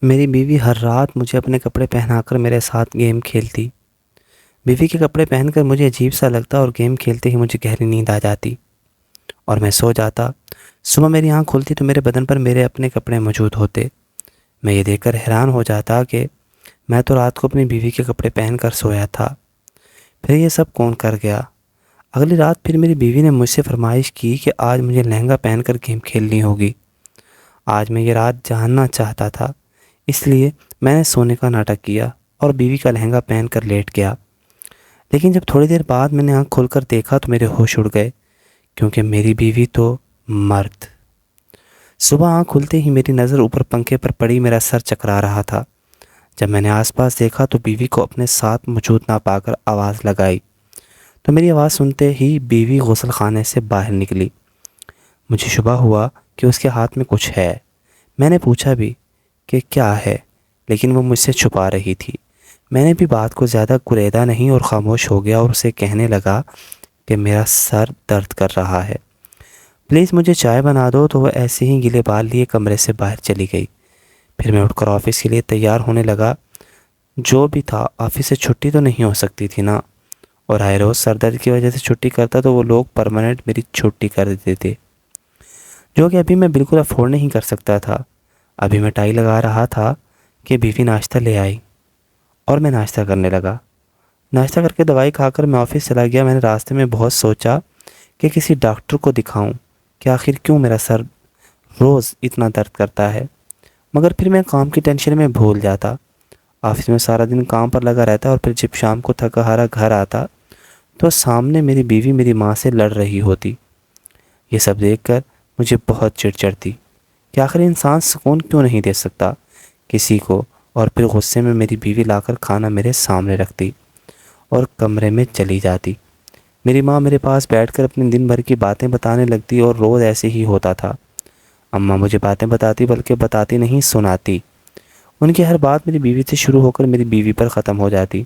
میری بیوی ہر رات مجھے اپنے کپڑے پہنا کر میرے ساتھ گیم کھیلتی۔ بیوی کے کپڑے پہن کر مجھے عجیب سا لگتا اور گیم کھیلتے ہی مجھے گہری نیند آ جاتی اور میں سو جاتا۔ صبح میری آنکھ کھلتی تو میرے بدن پر میرے اپنے کپڑے موجود ہوتے۔ میں یہ دیکھ کر حیران ہو جاتا کہ میں تو رات کو اپنی بیوی کے کپڑے پہن کر سویا تھا، پھر یہ سب کون کر گیا؟ اگلی رات پھر میری بیوی نے مجھ سے فرمائش کی کہ آج مجھے لہنگا پہن کر گیم کھیلنی ہوگی۔ آج میں یہ رات جاننا چاہتا تھا، اس لیے میں نے سونے کا ناٹک کیا اور بیوی کا لہنگا پہن کر لیٹ گیا۔ لیکن جب تھوڑی دیر بعد میں نے آنکھ کھول کر دیکھا تو میرے ہوش اڑ گئے، کیونکہ میری بیوی تو مرد۔ صبح آنکھ کھلتے ہی میری نظر اوپر پنکھے پر پڑی، میرا سر چکرا رہا تھا۔ جب میں نے آس پاس دیکھا تو بیوی کو اپنے ساتھ موجود نہ پا کر آواز لگائی تو میری آواز سنتے ہی بیوی غسل خانے سے باہر نکلی۔ مجھے شبہ ہوا کہ اس کے ہاتھ میں کچھ ہے۔ میں نے پوچھا بھی کہ کیا ہے، لیکن وہ مجھ سے چھپا رہی تھی۔ میں نے بھی بات کو زیادہ گریدا نہیں اور خاموش ہو گیا اور اسے کہنے لگا کہ میرا سر درد کر رہا ہے، پلیز مجھے چائے بنا دو۔ تو وہ ایسے ہی گلے بال لیے کمرے سے باہر چلی گئی۔ پھر میں اٹھ کر آفس کے لیے تیار ہونے لگا۔ جو بھی تھا، آفس سے چھٹی تو نہیں ہو سکتی تھی نا، اور آئے روز سر درد کی وجہ سے چھٹی کرتا تو وہ لوگ پرماننٹ میری چھٹی کر دیتے تھے، جو کہ ابھی میں بالکل افورڈ نہیں کر سکتا تھا۔ ابھی میں ٹائی لگا رہا تھا کہ بیوی ناشتہ لے آئی اور میں ناشتہ کرنے لگا۔ ناشتہ کر کے دوائی کھا کر میں آفس چلا گیا۔ میں نے راستے میں بہت سوچا کہ کسی ڈاکٹر کو دکھاؤں کہ آخر کیوں میرا سر روز اتنا درد کرتا ہے، مگر پھر میں کام کی ٹینشن میں بھول جاتا۔ آفس میں سارا دن کام پر لگا رہتا اور پھر جب شام کو تھکا ہارا گھر آتا تو سامنے میری بیوی میری ماں سے لڑ رہی ہوتی۔ یہ سب دیکھ کر مجھے بہت چڑ چڑھتی کہ آخر انسان سکون کیوں نہیں دے سکتا کسی کو، اور پھر غصے میں میری بیوی لا کر کھانا میرے سامنے رکھتی اور کمرے میں چلی جاتی۔ میری ماں میرے پاس بیٹھ کر اپنے دن بھر کی باتیں بتانے لگتی اور روز ایسے ہی ہوتا تھا۔ اماں مجھے باتیں بتاتی، بلکہ بتاتی نہیں سناتی۔ ان کی ہر بات میری بیوی سے شروع ہو کر میری بیوی پر ختم ہو جاتی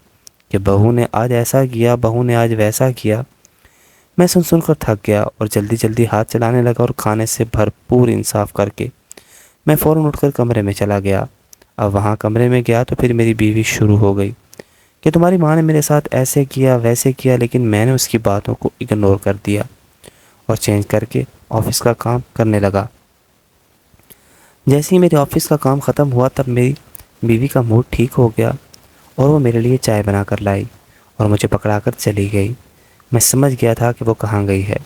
کہ بہو نے آج ایسا کیا، بہو نے آج ویسا کیا۔ میں سن کر تھک گیا اور جلدی جلدی ہاتھ چلانے لگا اور کھانے سے بھرپور انصاف کر کے میں فوراً اٹھ کر کمرے میں چلا گیا۔ اب وہاں کمرے میں گیا تو پھر میری بیوی شروع ہو گئی کہ تمہاری ماں نے میرے ساتھ ایسے کیا ویسے کیا، لیکن میں نے اس کی باتوں کو اگنور کر دیا اور چینج کر کے آفس کا کام کرنے لگا۔ جیسے ہی میرے آفس کا کام ختم ہوا تب میری بیوی کا موڈ ٹھیک ہو گیا اور وہ میرے لیے چائے بنا کر لائی اور مجھے پکڑا کر چلی گئی۔ میں سمجھ گیا تھا کہ وہ کہاں گئی ہے۔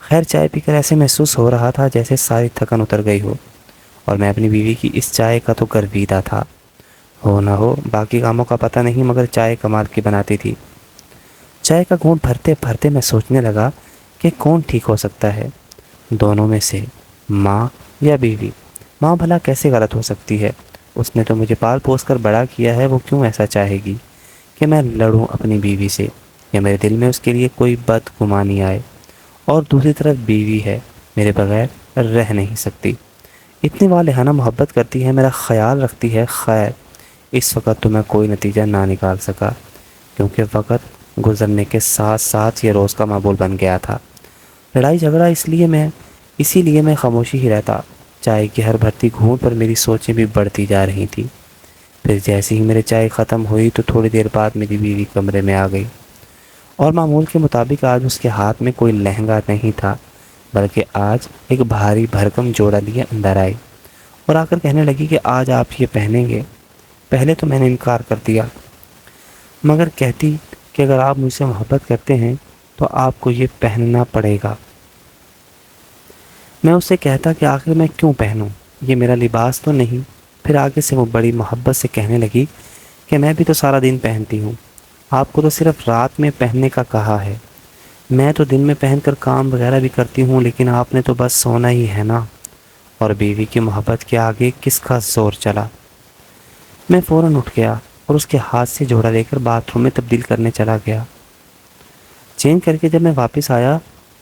خیر، چائے پی کر ایسے محسوس ہو رہا تھا جیسے ساری تھکن اتر گئی ہو، اور میں اپنی بیوی کی اس چائے کا تو گرویدہ تھا۔ ہو نہ ہو باقی کاموں کا پتہ نہیں، مگر چائے کمال کی بناتی تھی۔ چائے کا گھونٹ بھرتے بھرتے میں سوچنے لگا کہ کون ٹھیک ہو سکتا ہے دونوں میں سے، ماں یا بیوی؟ ماں بھلا کیسے غلط ہو سکتی ہے؟ اس نے تو مجھے پال پوس کر بڑا کیا ہے، وہ کیوں ایسا چاہے گی کہ میں لڑوں اپنی بیوی سے یا میرے دل میں اس کے لیے کوئی بدگمانی آئے؟ اور دوسری طرف بیوی ہے، میرے بغیر رہ نہیں سکتی، اتنی والہانہ محبت کرتی ہے، میرا خیال رکھتی ہے۔ خیر، اس وقت تو میں کوئی نتیجہ نہ نکال سکا، کیونکہ وقت گزرنے کے ساتھ ساتھ یہ روز کا معمول بن گیا تھا۔ لڑائی جھگڑا اسی لیے میں خاموشی ہی رہتا۔ چائے کی ہر بھرتی گھونٹ پر میری سوچیں بھی بڑھتی جا رہی تھیں۔ پھر جیسے ہی میرے چائے ختم ہوئی تو تھوڑی دیر بعد میری بیوی کمرے میں آ گئی، اور معمول کے مطابق آج اس کے ہاتھ میں کوئی لہنگا نہیں تھا، بلکہ آج ایک بھاری بھرکم جوڑا لیے اندر آئی اور آ کر کہنے لگی کہ آج آپ یہ پہنیں گے۔ پہلے تو میں نے انکار کر دیا، مگر کہتی کہ اگر آپ مجھ سے محبت کرتے ہیں تو آپ کو یہ پہننا پڑے گا۔ میں اس سے کہتا کہ آخر میں کیوں پہنوں، یہ میرا لباس تو نہیں۔ پھر آگے سے وہ بڑی محبت سے کہنے لگی کہ میں بھی تو سارا دن پہنتی ہوں، آپ کو تو صرف رات میں پہننے کا کہا ہے، میں تو دن میں پہن کر کام وغیرہ بھی کرتی ہوں، لیکن آپ نے تو بس سونا ہی ہے نا۔ اور بیوی کی محبت کے آگے کس کا زور چلا؟ میں فوراً اٹھ گیا اور اس کے ہاتھ سے جوڑا لے کر باتھ روم میں تبدیل کرنے چلا گیا۔ چینج کر کے جب میں واپس آیا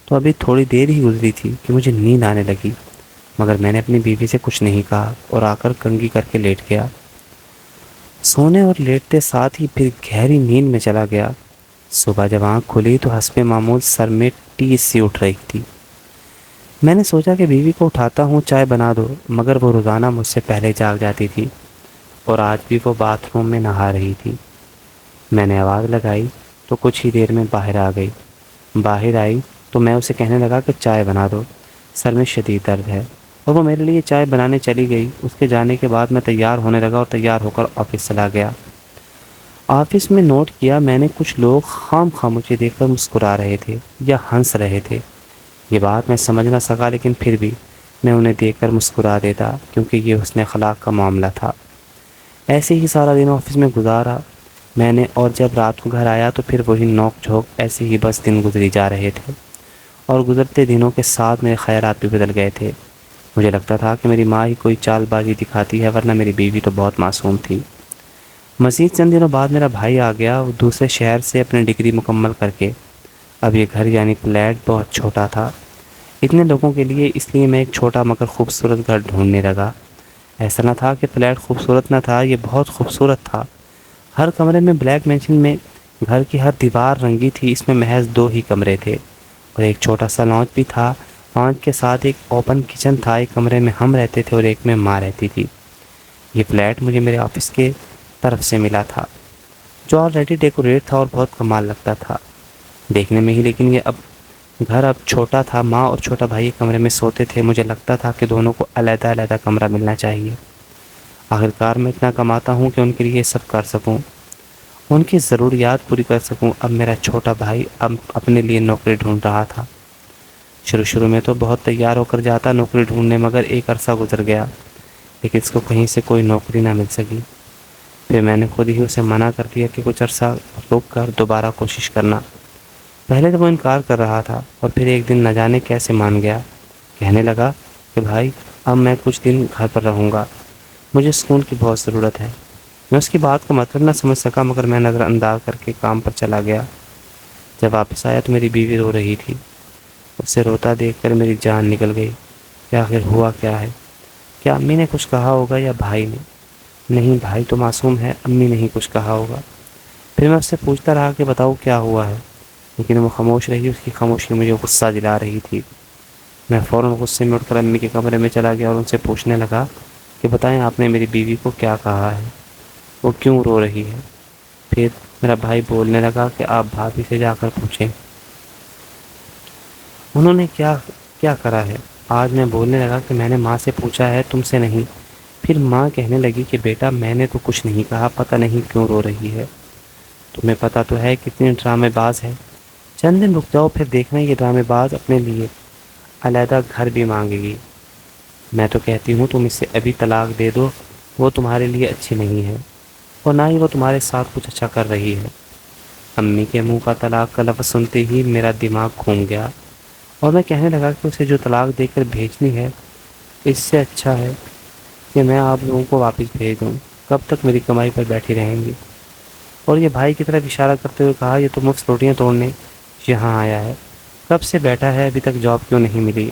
تو ابھی تھوڑی دیر ہی گزری تھی کہ مجھے نیند آنے لگی، مگر میں نے اپنی بیوی سے کچھ نہیں کہا اور آ کر کنگھی کر کے لیٹ گیا۔ سونے اور لیٹتے ساتھ ہی پھر گہری نیند میں چلا گیا۔ صبح جب آنکھ کھلی تو حسب معمول سر میں ٹیس سی اٹھ رہی تھی۔ میں نے سوچا کہ بیوی کو اٹھاتا ہوں، چائے بنا دو، مگر وہ روزانہ مجھ سے پہلے جاگ جاتی تھی اور آج بھی وہ باتھ روم میں نہا رہی تھی۔ میں نے آواز لگائی تو کچھ ہی دیر میں باہر آ گئی۔ باہر آئی تو میں اسے کہنے لگا کہ چائے بنا دو، سر میں شدید درد ہے، اور وہ میرے لیے چائے بنانے چلی گئی۔ اس کے جانے کے بعد میں تیار ہونے لگا اور تیار ہو کر آفس چلا گیا۔ آفس میں نوٹ کیا میں نے کچھ لوگ خام خواہ مجھے دیکھ کر مسکرا رہے تھے یا ہنس رہے تھے۔ یہ بات میں سمجھ نہ سکا، لیکن پھر بھی میں انہیں دیکھ کر مسکرا دیتا کیونکہ یہ حسن اخلاق کا معاملہ تھا۔ ایسے ہی سارا دن آفس میں گزارا میں نے، اور جب رات کو گھر آیا تو پھر وہی نوک جھوک، ایسے ہی بس دن گزری جا رہے تھے، اور گزرتے دنوں کے ساتھ میرے خیالات بھی بدل گئے تھے۔ مجھے لگتا تھا کہ میری ماں ہی کوئی چال بازی دکھاتی ہے، ورنہ میری بیوی تو بہت معصوم تھی۔ مزید چند دنوں بعد میرا بھائی آ گیا، وہ دوسرے شہر سے اپنی ڈگری مکمل کر کے۔ اب یہ گھر یعنی فلیٹ بہت چھوٹا تھا اتنے لوگوں کے لیے، اس لیے میں ایک چھوٹا مگر خوبصورت گھر ڈھونڈنے لگا۔ ایسا نہ تھا کہ فلیٹ خوبصورت نہ تھا، یہ بہت خوبصورت تھا۔ ہر کمرے میں بلیک مینشن میں گھر کی ہر دیوار رنگی تھی۔ اس میں محض 2 ہی کمرے تھے اور ایک چھوٹا سا لانچ بھی تھا۔ لانچ کے ساتھ ایک اوپن کچن تھا۔ ایک کمرے میں ہم رہتے تھے اور ایک میں ماں رہتی تھی۔ یہ فلیٹ مجھے میرے آفس کے طرف سے ملا تھا، جو آلریڈی ڈیکوریٹ تھا اور بہت کمال لگتا تھا دیکھنے میں ہی، لیکن یہ گھر اب چھوٹا تھا۔ ماں اور چھوٹا بھائی ایک کمرے میں سوتے تھے۔ مجھے لگتا تھا کہ دونوں کو علیحدہ علیحدہ کمرہ ملنا چاہیے۔ آخرکار میں اتنا کماتا ہوں کہ ان کے لیے یہ سب کر سکوں، ان کی ضروریات پوری کر سکوں۔ اب میرا چھوٹا بھائی اب اپنے لیے نوکری ڈھونڈ رہا تھا۔ شروع میں تو بہت تیار ہو کر جاتا نوکری ڈھونڈنے، مگر ایک عرصہ گزر گیا لیکن اس کو کہیں سے کوئی نوکری نہ مل سکی۔ پھر میں نے خود ہی اسے منع کر دیا کہ کچھ عرصہ رک کر دوبارہ کوشش کرنا۔ پہلے تو وہ انکار کر رہا تھا، اور پھر ایک دن نہ جانے کیسے مان گیا۔ کہنے لگا کہ بھائی اب میں کچھ دن گھر پر رہوں گا، مجھے سکون کی بہت ضرورت ہے۔ میں اس کی بات کا مطلب نہ سمجھ سکا، مگر میں نظر انداز کر کے کام پر چلا گیا۔ جب واپس آیا تو میری بیوی رو رہی تھی۔ اسے روتا دیکھ کر میری جان نکل گئی کہ آخر ہوا کیا ہے؟ کیا امی نے کچھ کہا ہوگا یا بھائی نے؟ نہیں، بھائی تو معصوم ہے، امی نے ہی کچھ کہا ہوگا۔ پھر میں اس سے پوچھتا رہا کہ بتاؤ کیا ہوا ہے، لیکن وہ خاموش رہی۔ اس کی خاموشی مجھے غصہ دلا رہی تھی۔ میں فوراً غصے میں اٹھ کر امی کے کمرے میں چلا گیا اور ان سے پوچھنے لگا کہ بتائیں آپ نے میری بیوی کو کیا کہا ہے، وہ کیوں رو رہی ہے؟ پھر میرا بھائی بولنے لگا کہ آپ بھابھی سے جا کر پوچھیں انہوں نے کیا کرا ہے۔ آج میں بولنے لگا کہ میں نے ماں سے پوچھا ہے، تم سے نہیں۔ پھر ماں کہنے لگی کہ بیٹا میں نے تو کچھ نہیں کہا، پتہ نہیں کیوں رو رہی ہے۔ تمہیں پتہ تو ہے کتنی ڈرامے باز ہے۔ چند دن رک جاؤ، پھر دیکھنا یہ ڈرامے باز اپنے لیے علیحدہ گھر بھی مانگے گی۔ میں تو کہتی ہوں تم اسے ابھی طلاق دے دو، وہ تمہارے لیے اچھی نہیں ہے اور نہ ہی وہ تمہارے ساتھ کچھ اچھا کر رہی ہے۔ امی کے منہ کا طلاق کا لفظ سنتے ہی میرا دماغ گھوم گیا اور میں کہنے لگا کہ اسے جو طلاق دے کر بھیجنی ہے، اس سے اچھا ہے کہ میں آپ لوگوں کو واپس بھیج دوں۔ کب تک میری کمائی پر بیٹھی رہیں گی؟ اور یہ بھائی کی طرف اشارہ کرتے ہوئے کہا یہ تو مفت روٹیاں توڑنے یہاں آیا ہے، کب سے بیٹھا ہے، ابھی تک جاب کیوں نہیں ملی؟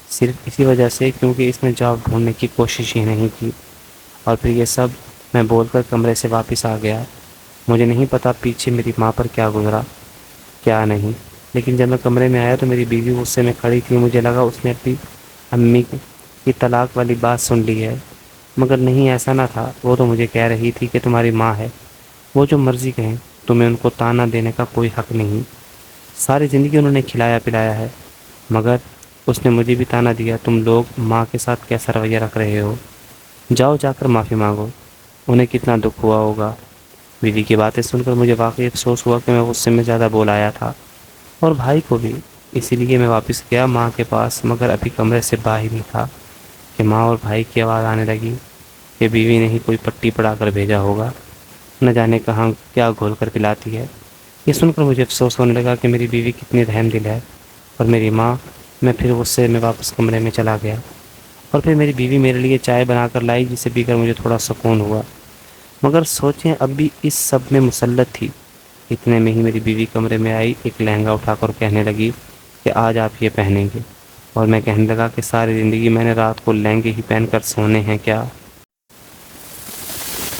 صرف اسی وجہ سے کیونکہ اس نے جاب ڈھونڈنے کی کوشش ہی نہیں کی۔ اور پھر یہ سب میں بول کر کمرے سے واپس آ گیا۔ مجھے نہیں پتا پیچھے میری ماں پر کیا گزرا کیا نہیں، لیکن جب میں کمرے میں آیا تو میری بیوی غصے میں کھڑی تھی۔ مجھے لگا اس نے اپنی امی کی طلاق والی بات سن لی ہے، مگر نہیں، ایسا نہ تھا۔ وہ تو مجھے کہہ رہی تھی کہ تمہاری ماں ہے، وہ جو مرضی کہیں، تمہیں ان کو تانا دینے کا کوئی حق نہیں۔ ساری زندگی انہوں نے کھلایا پلایا ہے، مگر اس نے مجھے بھی تانا دیا، تم لوگ ماں کے ساتھ کیسا رویہ رکھ رہے ہو، جاؤ جا کر معافی مانگو، انہیں کتنا دکھ ہوا ہوگا۔ بیوی کی باتیں سن کر مجھے واقعی افسوس ہوا کہ میں غصے میں زیادہ بول آیا تھا، اور بھائی کو بھی۔ اسی لیے میں واپس گیا ماں کے پاس، مگر ابھی کمرے سے باہر ہی تھا کہ ماں اور بھائی کی آواز آنے لگی کہ بیوی نے ہی کوئی پٹی پڑا کر بھیجا ہوگا، نہ جانے کہاں کیا گھول کر پلاتی ہے۔ یہ سن کر مجھے افسوس ہونے لگا کہ میری بیوی کتنی رحم دل ہے، اور میری ماں۔ میں پھر غصے میں واپس کمرے میں چلا گیا، اور پھر میری بیوی میرے لیے چائے بنا کر لائی، جسے پی کر مجھے تھوڑا سکون ہوا، مگر سوچیں اب بھی اس سب میں مسلط تھی۔ اتنے میں ہی میری بیوی کمرے میں آئی، ایک لہنگا اٹھا کر کہنے لگی کہ آج آپ یہ پہنیں گے، اور میں کہنے لگا کہ ساری زندگی میں نے رات کو لہنگے ہی پہن کر سونے ہیں کیا؟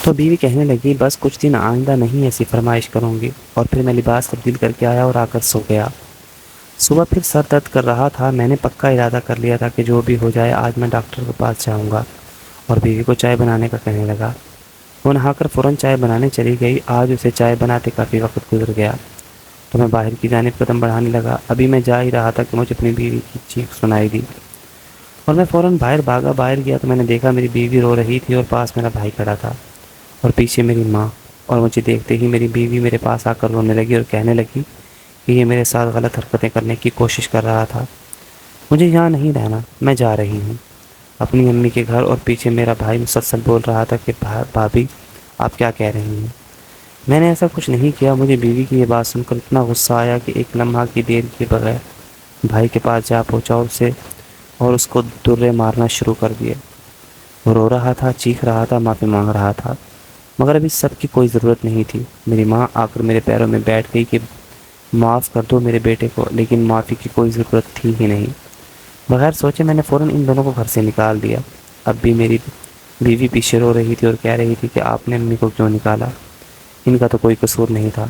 تو بیوی کہنے لگی بس کچھ دن آئندہ نہیں ایسی فرمائش کروں گی، اور پھر میں لباس تبدیل کر کے آیا اور آ کر سو گیا۔ صبح پھر سر درد کر رہا تھا۔ میں نے پکا ارادہ کر لیا تھا کہ جو بھی ہو جائے آج میں ڈاکٹر کے پاس جاؤں گا، اور بیوی کو چائے بنانے کا کہنے لگا۔ وہ نہا کر فوراً چائے بنانے چلی گئی۔ آج اسے چائے بناتے کافی وقت گزر گیا تو میں باہر کی جانب قدم بڑھانے لگا۔ ابھی میں جا ہی رہا تھا کہ مجھے اپنی بیوی کی چیخ سنائی دی اور میں فوراً باہر بھاگا۔ باہر گیا تو میں نے دیکھا میری بیوی رو رہی تھی اور پاس میرا بھائی کھڑا تھا اور پیچھے میری ماں، اور مجھے دیکھتے ہی میری بیوی میرے پاس آ کر رونے لگی اور کہنے لگی کہ یہ میرے ساتھ غلط حرکتیں کرنے کی کوشش کر رہا تھا، مجھے یہاں نہیں رہنا، میں جا رہی ہوں اپنی امی کے گھر۔ اور پیچھے میرا بھائی مسلسل بول رہا تھا کہ بھابھی آپ کیا کہہ رہی ہیں؟ میں نے ایسا کچھ نہیں کیا۔ مجھے بیوی کی یہ بات سن کر اتنا غصہ آیا کہ ایک لمحہ کی دیر کے بغیر بھائی کے پاس جا پہنچا اور اس کو درے مارنا شروع کر دیے۔ وہ رو رہا تھا، چیخ رہا تھا، معافی مانگ رہا تھا، مگر ابھی سب کی کوئی ضرورت نہیں تھی۔ میری ماں آ کر میرے پیروں میں بیٹھ گئی کہ معاف کر دو میرے بیٹے کو، لیکن معافی کی کوئی ضرورت تھی ہی نہیں۔ بغیر سوچے میں نے فوراً ان دونوں کو گھر سے نکال دیا۔ اب بھی میری بیوی پیچھے رو رہی تھی اور کہہ رہی تھی کہ آپ نے امی کو کیوں نکالا، ان کا تو کوئی قصور نہیں تھا،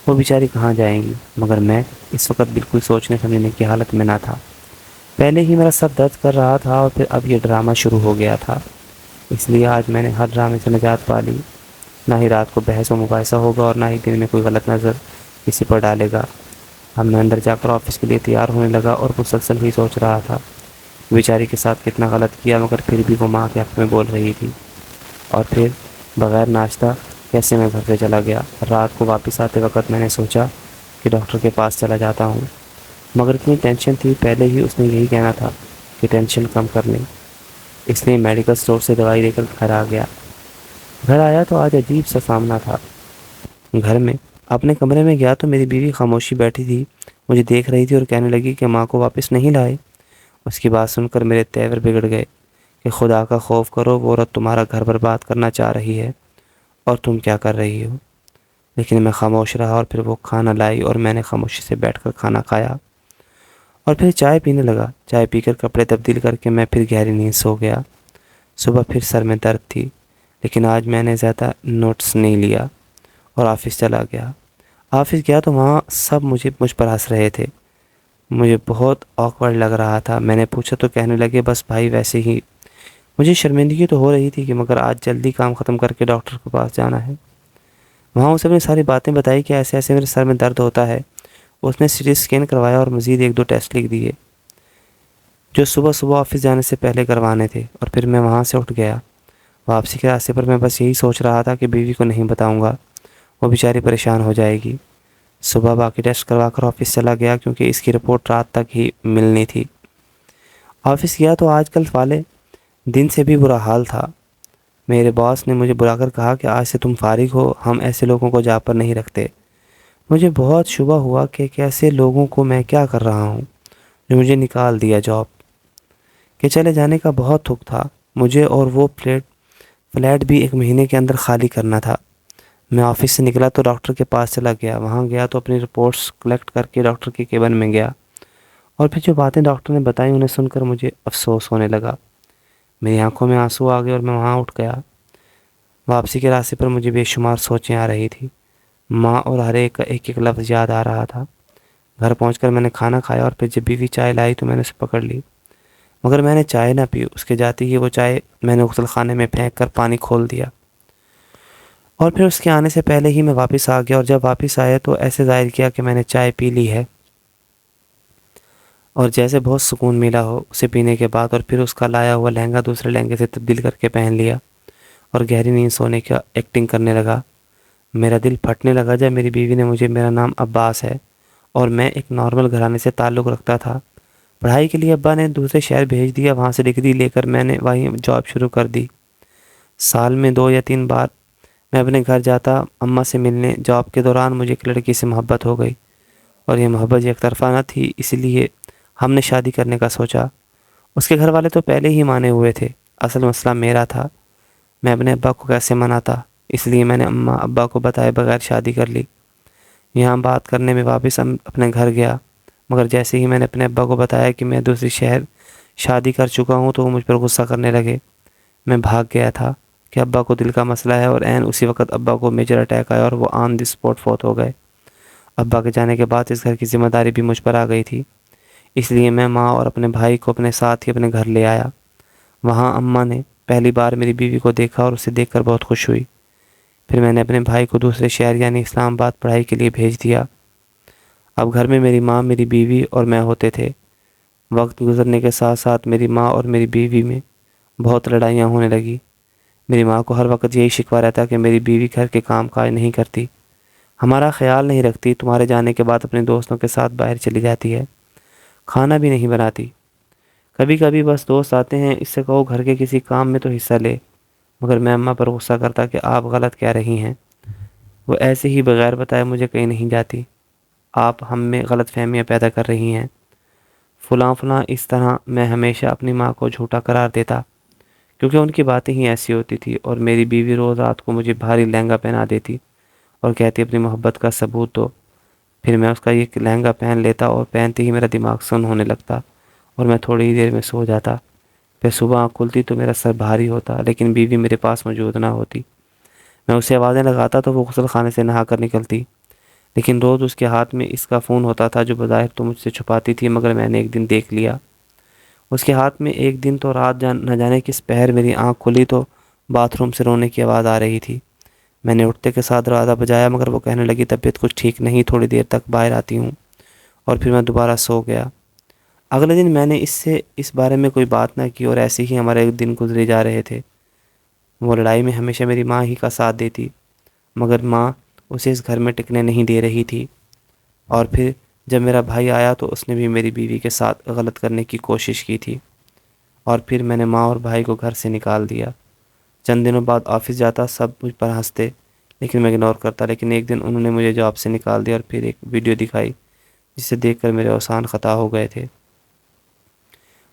وہ بیچاری کہاں جائیں گی؟ مگر میں اس وقت بالکل سوچنے سمجھنے کی حالت میں نہ تھا۔ پہلے ہی میرا سر درد کر رہا تھا اور پھر اب یہ ڈرامہ شروع ہو گیا تھا، اس لیے آج میں نے ہر ڈرامے سے نجات پا لی۔ نہ ہی رات کو بحث و مباحثہ ہوگا اور نہ ہی دن میں کوئی غلط نظر کسی پر ڈالے گا۔ اب میں اندر جا کر آفس کے لیے تیار ہونے لگا اور مسلسل ہی سوچ رہا تھا بیچاری کے ساتھ کتنا غلط کیا، مگر پھر بھی وہ ماں کے حق میں بول رہی تھی۔ اور پھر بغیر ناشتہ کیسے میں گھر سے چلا گیا۔ رات کو واپس آتے وقت میں نے سوچا کہ ڈاکٹر کے پاس چلا جاتا ہوں، مگر اتنی ٹینشن تھی، پہلے ہی اس نے یہی کہنا تھا کہ ٹینشن کم کر لیں، اس لیے میڈیکل اسٹور سے دوائی لے کر گھر آ گیا۔ گھر آیا تو آج عجیب سا سامنا تھا۔ گھر میں اپنے کمرے میں گیا تو میری بیوی خاموشی بیٹھی تھی، مجھے دیکھ رہی تھی اور کہنے لگی کہ ماں کو واپس نہیں لائے۔ اس کی بات سن کر میرے تیور بگڑ گئے کہ خدا کا خوف کرو، وہ عورت تمہارا گھر برباد کرنا چاہ رہی ہے اور تم کیا کر رہی ہو؟ لیکن میں خاموش رہا اور پھر وہ کھانا لائی اور میں نے خاموشی سے بیٹھ کر کھانا کھایا اور پھر چائے پینے لگا۔ چائے پی کر کپڑے تبدیل کر کے میں پھر گہری نیند سو گیا۔ صبح پھر سر میں درد تھی، لیکن آج میں نے زیادہ نوٹس نہیں لیا اور آفس چلا گیا۔ آفس گیا تو وہاں سب مجھ پر ہنس رہے تھے، مجھے بہت آکورڈ لگ رہا تھا۔ میں نے پوچھا تو کہنے لگے بس بھائی ویسے ہی۔ مجھے شرمندگی تو ہو رہی تھی کہ مگر آج جلدی کام ختم کر کے ڈاکٹر کے پاس جانا ہے۔ وہاں اسے نے ساری باتیں بتائی کہ ایسے ایسے میرے سر میں درد ہوتا ہے۔ اس نے سی ٹی اسکین کروایا اور مزید 1-2 ٹیسٹ لکھ دیے جو صبح صبح آفس جانے سے پہلے کروانے تھے، اور پھر میں وہاں سے اٹھ گیا۔ واپسی کے راستے پر میں بس یہی سوچ رہا تھا کہ بیوی کو نہیں بتاؤں گا، وہ بیچاری پریشان ہو جائے گی۔ صبح باقی ٹیسٹ کروا کر آفس چلا گیا کیونکہ اس کی رپورٹ رات تک ہی ملنی تھی۔ آفس گیا تو آج کل والے دن سے بھی برا حال تھا۔ میرے باس نے مجھے بلا کر کہا کہ آج سے تم فارغ ہو، ہم ایسے لوگوں کو جاب پر نہیں رکھتے۔ مجھے بہت شبہ ہوا کہ کیسے لوگوں کو میں کیا کر رہا ہوں جو مجھے نکال دیا جاب کہ چلے جانے کا بہت دکھ تھا مجھے، اور وہ فلیٹ بھی 1 مہینے کے اندر خالی کرنا تھا۔ میں آفس سے نکلا تو ڈاکٹر کے پاس چلا گیا۔ وہاں گیا تو اپنی رپورٹس کلیکٹ کر کے ڈاکٹر کے کیبن میں گیا، اور پھر جو باتیں ڈاکٹر نے بتائیں انہیں سن کر مجھے افسوس ہونے لگا۔ میری آنکھوں میں آنسو آ گئے اور میں وہاں اٹھ گیا۔ واپسی کے راستے پر مجھے بے شمار سوچیں آ رہی تھی، ماں اور ہر ایک کا ایک ایک لفظ یاد آ رہا تھا۔ گھر پہنچ کر میں نے کھانا کھایا اور پھر جب بیوی چائے لائی تو میں نے اسے پکڑ لی، مگر میں نے چائے نہ پی۔ اس کے جاتے ہی وہ چائے میں نے غسل خانے میں پھینک کر پانی کھول دیا، اور پھر اس کے آنے سے پہلے ہی میں واپس آ گیا، اور جب واپس آیا تو ایسے ظاہر کیا کہ میں نے چائے پی لی ہے اور جیسے بہت سکون ملا ہو اسے پینے کے بعد، اور پھر اس کا لایا ہوا لہنگا دوسرے لہنگے سے تبدیل کر کے پہن لیا اور گہری نیند سونے کا ایکٹنگ کرنے لگا۔ میرا دل پھٹنے لگا جب میری بیوی نے مجھے، میرا نام عباس ہے اور میں ایک نارمل گھرانے سے تعلق رکھتا تھا، پڑھائی کے لیے ابا نے دوسرے شہر بھیج دیا، وہاں سے ڈگری لے کر میں نے وہیں جاب شروع کر دی۔ سال میں 2 یا 3 بار میں اپنے گھر جاتا اماں سے ملنے۔ جاب کے دوران مجھے ایک لڑکی سے محبت ہو گئی، اور یہ محبت ایک طرفہ نہ تھی، اس لیے ہم نے شادی کرنے کا سوچا۔ اس کے گھر والے تو پہلے ہی مانے ہوئے تھے، اصل مسئلہ میرا تھا، میں اپنے ابا کو کیسے مناتا، اس لیے میں نے اماں ابا کو بتائے بغیر شادی کر لی۔ یہاں بات کرنے میں واپس اپنے گھر گیا، مگر جیسے ہی میں نے اپنے ابا کو بتایا کہ میں دوسری شہر شادی کر چکا ہوں تو وہ مجھ پر غصہ کرنے لگے۔ میں بھاگ گیا تھا کہ ابا کو دل کا مسئلہ ہے، اور عین اسی وقت ابا کو میجر اٹیک آیا اور وہ آن دی اسپاٹ فوت ہو گئے۔ ابا کے جانے کے بعد اس گھر کی ذمہ داری بھی مجھ پر آ گئی تھی، اس لیے میں ماں اور اپنے بھائی کو اپنے ساتھ ہی اپنے گھر لے آیا۔ وہاں اماں نے پہلی بار میری بیوی کو دیکھا اور اسے دیکھ کر بہت خوش ہوئی۔ پھر میں نے اپنے بھائی کو دوسرے شہر یعنی اسلام آباد پڑھائی کے لیے بھیج دیا۔ اب گھر میں میری ماں، میری بیوی اور میں ہوتے تھے۔ وقت گزرنے کے ساتھ ساتھ میری ماں اور میری بیوی میں بہت لڑائیاں ہونے لگی۔ میری ماں کو ہر وقت یہی شکوہ رہتا کہ میری بیوی گھر کے کام کاج نہیں کرتی، ہمارا خیال نہیں رکھتی، تمہارے جانے کے بعد اپنے دوستوں کے ساتھ باہر چلی جاتی ہے، کھانا بھی نہیں بناتی، کبھی کبھی بس دوست آتے ہیں، اس سے کہو گھر کے کسی کام میں تو حصہ لے۔ مگر میں اماں پر غصہ کرتا کہ آپ غلط کہہ رہی ہیں، وہ ایسے ہی بغیر بتائے مجھے کہیں نہیں جاتی، آپ ہم میں غلط فہمیاں پیدا کر رہی ہیں، فلاں فلاں۔ اس طرح میں ہمیشہ اپنی ماں کو جھوٹا قرار دیتا کیونکہ ان کی باتیں ہی ایسی ہوتی تھی۔ اور میری بیوی روز رات کو مجھے بھاری لہنگا پہنا دیتی اور کہتی اپنی محبت کا ثبوت دو۔ پھر میں اس کا یہ لہنگا پہن لیتا اور پہنتے ہی میرا دماغ سن ہونے لگتا اور میں تھوڑی ہی دیر میں سو جاتا۔ پھر صبح آنکھ کھلتی تو میرا سر بھاری ہوتا لیکن بیوی میرے پاس موجود نہ ہوتی۔ میں اسے آوازیں لگاتا تو وہ غسل خانے سے نہا کر نکلتی، لیکن روز اس کے ہاتھ میں اس کا فون ہوتا تھا جو بظاہر تو مجھ سے چھپاتی تھی، مگر میں نے ایک دن دیکھ لیا اس کے ہاتھ میں۔ ایک دن تو رات نہ جانے کس پہر میری آنکھ کھلی تو باتھ روم سے رونے کی آواز آ رہی تھی۔ میں نے اٹھتے کے ساتھ دروازہ بجایا مگر وہ کہنے لگی طبیعت کچھ ٹھیک نہیں، تھوڑی دیر تک باہر آتی ہوں، اور پھر میں دوبارہ سو گیا۔ اگلے دن میں نے اس بارے میں کوئی بات نہ کی اور ایسے ہی ہمارے دن گزرے جا رہے تھے۔ وہ لڑائی میں ہمیشہ میری ماں ہی کا ساتھ دیتی، مگر ماں اسے اس گھر میں ٹکنے نہیں دے رہی تھی۔ اور پھر جب میرا بھائی آیا تو اس نے بھی میری بیوی کے ساتھ غلط کرنے کی کوشش کی تھی، اور پھر میں نے ماں اور بھائی کو گھر سے نکال دیا۔ چند دنوں بعد آفس جاتا، سب مجھ پر ہنستے لیکن میں اگنور کرتا، لیکن ایک دن انہوں نے مجھے جاب سے نکال دیا اور پھر ایک ویڈیو دکھائی جسے دیکھ کر میرے اوسان خطا ہو گئے تھے۔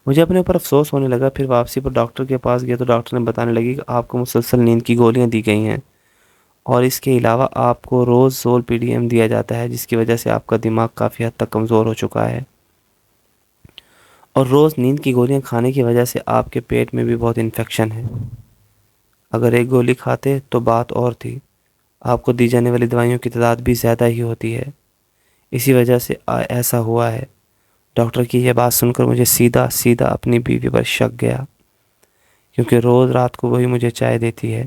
مجھے اپنے اوپر افسوس ہونے لگا۔ پھر واپسی پر ڈاکٹر کے پاس گیا تو ڈاکٹر نے بتانے لگی کہ آپ کو مسلسل نیند کی گولیاں دی گئی ہیں اور اس کے علاوہ آپ کو روز زول پی ڈی ایم دیا جاتا ہے، جس کی وجہ سے آپ کا دماغ کافی حد تک کمزور ہو چکا ہے، اور روز نیند کی گولیاں کھانے کی وجہ سے آپ کے پیٹ میں بھی بہت انفیکشن ہے۔ اگر ایک گولی کھاتے تو بات اور تھی، آپ کو دی جانے والی دوائیوں کی تعداد بھی زیادہ ہی ہوتی ہے، اسی وجہ سے ایسا ہوا ہے۔ ڈاکٹر کی یہ بات سن کر مجھے سیدھا اپنی بیوی پر شک گیا، کیونکہ روز رات کو وہی مجھے چائے دیتی ہے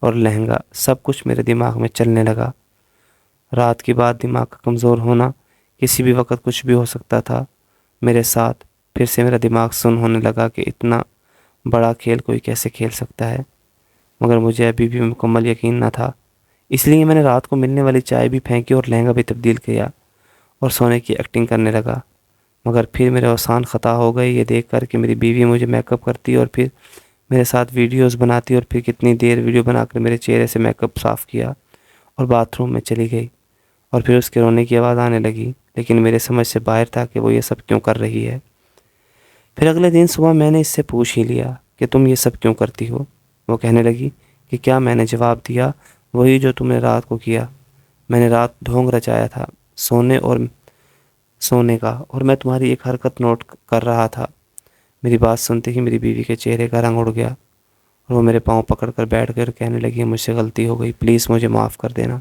اور لہنگا، سب کچھ میرے دماغ میں چلنے لگا۔ رات کی بات، دماغ کا کمزور ہونا، کسی بھی وقت کچھ بھی ہو سکتا تھا میرے ساتھ۔ پھر سے میرا دماغ سن ہونے لگا کہ اتنا بڑا کھیل کوئی کیسے کھیل سکتا ہے، مگر مجھے ابھی بھی مکمل یقین نہ تھا، اس لیے میں نے رات کو ملنے والی چائے بھی پھینکی اور لہنگا بھی تبدیل کیا اور سونے کی ایکٹنگ کرنے لگا۔ مگر پھر میرے اوسان خطا ہو گئے یہ دیکھ کر کہ میری بیوی مجھے میک اپ کرتی اور پھر میرے ساتھ ویڈیوز بناتی، اور پھر کتنی دیر ویڈیو بنا کر میرے چہرے سے میک اپ صاف کیا اور باتھ روم میں چلی گئی، اور پھر اس کے رونے کی آواز آنے لگی، لیکن میرے سمجھ سے باہر تھا کہ وہ یہ سب کیوں کر رہی ہے۔ پھر اگلے دن صبح میں نے اس سے پوچھ ہی لیا کہ تم یہ سب کیوں کرتی ہو؟ وہ کہنے لگی کہ کیا میں نے جواب دیا، وہی جو تم نے رات کو کیا، میں نے رات ڈھونگ رچایا تھا سونے کا، اور میں تمہاری ایک حرکت نوٹ کر رہا تھا۔ میری بات سنتے ہی میری بیوی کے چہرے کا رنگ اڑ گیا اور وہ میرے پاؤں پکڑ کر بیٹھ کر کہنے لگی مجھ سے غلطی ہو گئی، پلیز مجھے معاف کر دینا۔